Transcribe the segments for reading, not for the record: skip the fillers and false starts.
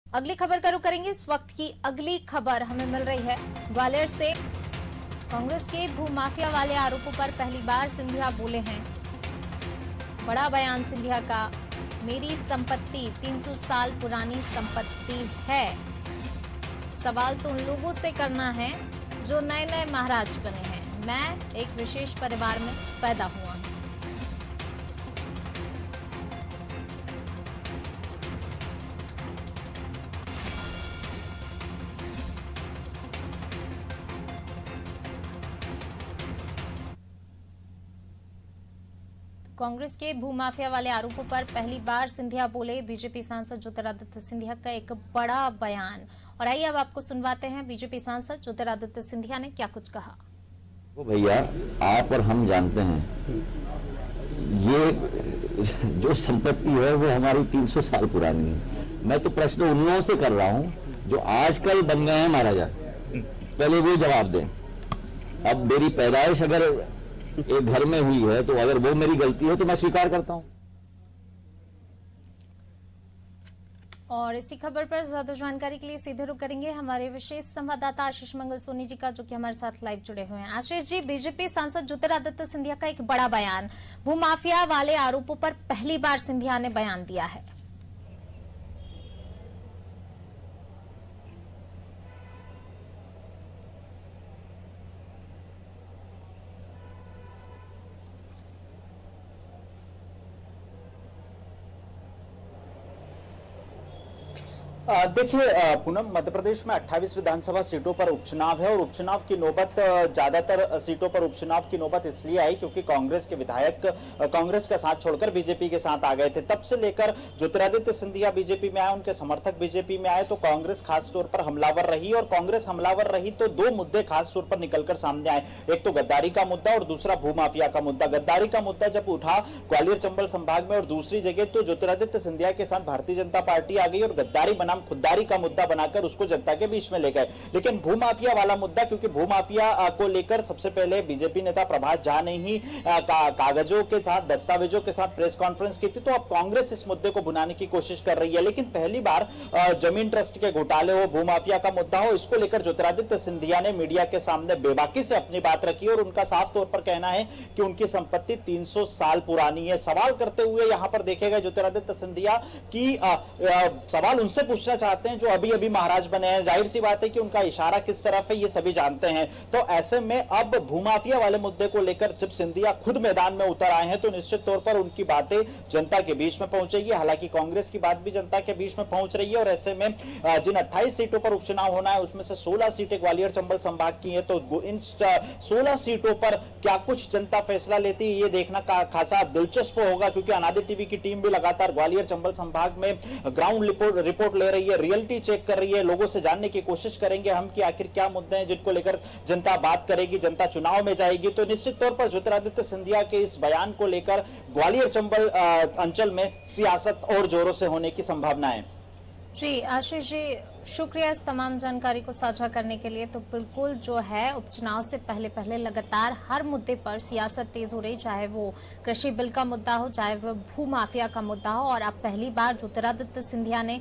अगली खबर का रुख करेंगे। इस वक्त की अगली खबर हमें मिल रही है ग्वालियर से। कांग्रेस के भूमाफिया वाले आरोपों पर पहली बार सिंधिया बोले हैं। बड़ा बयान सिंधिया का, मेरी संपत्ति 300 साल पुरानी संपत्ति है। सवाल तो उन लोगों से करना है जो नए नए महाराज बने हैं। मैं एक विशेष परिवार में पैदा हुआ हूं। कांग्रेस के भूमाफिया वाले आरोपों पर पहली बार सिंधिया बोले। बीजेपी सांसद ज्योतिरादित्य सिंधिया का एक बड़ा बयान। और आइए अब आपको सुनवाते हैं बीजेपी सांसद ज्योतिरादित्य सिंधिया ने क्या कुछ कहा। तो भैया, आप और हम जानते हैं ये जो संपत्ति है वो हमारी 300 साल पुरानी है। मैं तो प्रश्न उन लोगों से कर रहा हूं जो आजकल बन गए हैं महाराजा। पहले वो जवाब दें। अब मेरी पैदाइश अगर एक घर में हुई है तो अगर वो मेरी गलती है तो मैं स्वीकार करता हूं। और इसी खबर पर ज्यादा जानकारी के लिए सीधे रुक करेंगे हमारे विशेष संवाददाता आशीष मंगल सोनी जी का, जो कि हमारे साथ लाइव जुड़े हुए हैं। आशीष जी, बीजेपी सांसद ज्योतिरादित्य सिंधिया का एक बड़ा बयान। भूमाफिया वाले आरोपों पर पहली बार सिंधिया ने बयान दिया है। देखिए पूनम, मध्य प्रदेश में 28 विधानसभा सीटों पर उपचुनाव है और उपचुनाव की नौबत, ज्यादातर सीटों पर उपचुनाव की नौबत इसलिए आई क्योंकि कांग्रेस के विधायक कांग्रेस का साथ छोड़कर बीजेपी के साथ आ गए थे। तब से लेकर ज्योतिरादित्य सिंधिया बीजेपी में आए, उनके समर्थक बीजेपी में आए तो कांग्रेस खास तौर पर हमलावर रही। और कांग्रेस हमलावर रही तो दो मुद्दे खास तौर पर निकलकर सामने आए। एक तो गद्दारी का मुद्दा और दूसरा भूमाफिया का मुद्दा। गद्दारी का मुद्दा जब उठा ग्वालियर चंबल संभाग में और दूसरी जगह, तो ज्योतिरादित्य सिंधिया के साथ भारतीय जनता पार्टी आ गई और गद्दारी बनाम खुददारी का मुद्दा बनाकर उसको जनता के बीच में ले गए। लेकिन भूमाफिया वाला मुद्दा, क्योंकि भूमाफिया को लेकर सबसे पहले बीजेपी नेता प्रभात झा ने ही कागजों के साथ, दस्तावेजों के साथ प्रेस कॉन्फ्रेंस की थी। तो अब कांग्रेस इस मुद्दे को भुनाने की कोशिश कर रही है। लेकिन पहली बार जमीन ट्रस्ट के घोटाले हो, भूमाफिया का मुद्दा हो, इसको लेकर ज्योतिरादित्य सिंधिया ने मीडिया के सामने बेबाकी से अपनी बात रखी और उनका साफ तौर पर कहना है कि उनकी संपत्ति 300 साल पुरानी है। सवाल करते हुए यहां पर देखेगा ज्योतिरादित्य सिंधिया की सवाल उनसे पूछना चाहते हैं जो अभी अभी महाराज बने हैं। जाहिर सी बात है कि उनका इशारा किस तरफ है ये सभी जानते हैं। तो ऐसे में अब भूमाफिया वाले मुद्दे को लेकर जब सिंधिया खुद मैदान में उतर आए हैं तो निश्चित तौर पर उनकी बातें जनता के बीच में पहुंचेगी। हालांकि कांग्रेस की बात भी जनता के बीच में पहुंच रही है। और ऐसे में जिन 28 सीटों पर उपचुनाव होना है उसमें से 16 सीटें ग्वालियर चंबल संभाग की है। तो इन 16 सीटों पर क्या कुछ जनता फैसला लेती है ये देखना खासा दिलचस्प होगा, क्योंकि अनादि टीवी की टीम भी लगातार ग्वालियर चंबल संभाग में ग्राउंड रिपोर्ट ले रही है, रियलिटी चेक कर रही है। लोगों से जानने की कोशिश करेंगे हम कि आखिर क्या मुद्दे हैं जिनको लेकर जनता बात करेगी, जनता चुनाव में जाएगी। तो निश्चित तौर पर ज्योतिरादित्य सिंधिया के इस बयान को लेकर ग्वालियर चंबल अंचल में सियासत और जोरों से होने की संभावना है। जी आशीष जी, शुक्रिया इस तमाम जानकारी को साझा करने के लिए। तो बिल्कुल जो है उपचुनाव से पहले लगातार हर मुद्दे पर सियासत तेज हो रही, चाहे वो कृषि बिल का मुद्दा हो, चाहे वो भूमाफिया का मुद्दा हो। और अब पहली बार ज्योतिरादित्य सिंधिया ने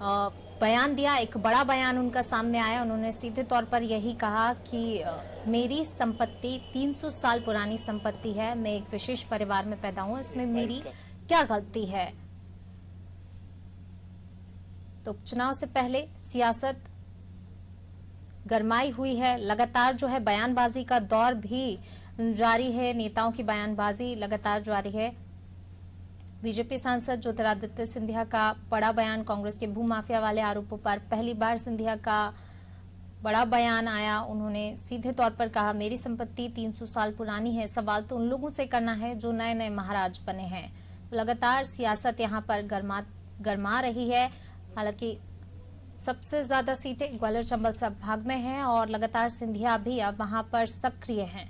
बयान दिया, एक बड़ा बयान उनका सामने आया। उन्होंने सीधे तौर पर यही कहा कि मेरी संपत्ति 300 साल पुरानी संपत्ति है। मैं एक विशेष परिवार में पैदा हूं, इसमें मेरी क्या गलती है। तो चुनाव से पहले सियासत गरमाई हुई है। लगातार जो है बयानबाजी का दौर भी जारी है, नेताओं की बयानबाजी लगातार जारी है। बीजेपी सांसद ज्योतिरादित्य सिंधिया का बड़ा बयान, कांग्रेस के भूमाफिया वाले आरोपों पर पहली बार सिंधिया का बड़ा बयान आया। उन्होंने सीधे तौर पर कहा, मेरी संपत्ति 300 साल पुरानी है। सवाल तो उन लोगों से करना है जो नए नए महाराज बने हैं। लगातार सियासत यहाँ पर गरमा रही है। हालांकि सबसे ज्यादा सीटें ग्वालियर चंबल संभाग में हैं और लगातार सिंधिया भी अब वहां पर सक्रिय हैं।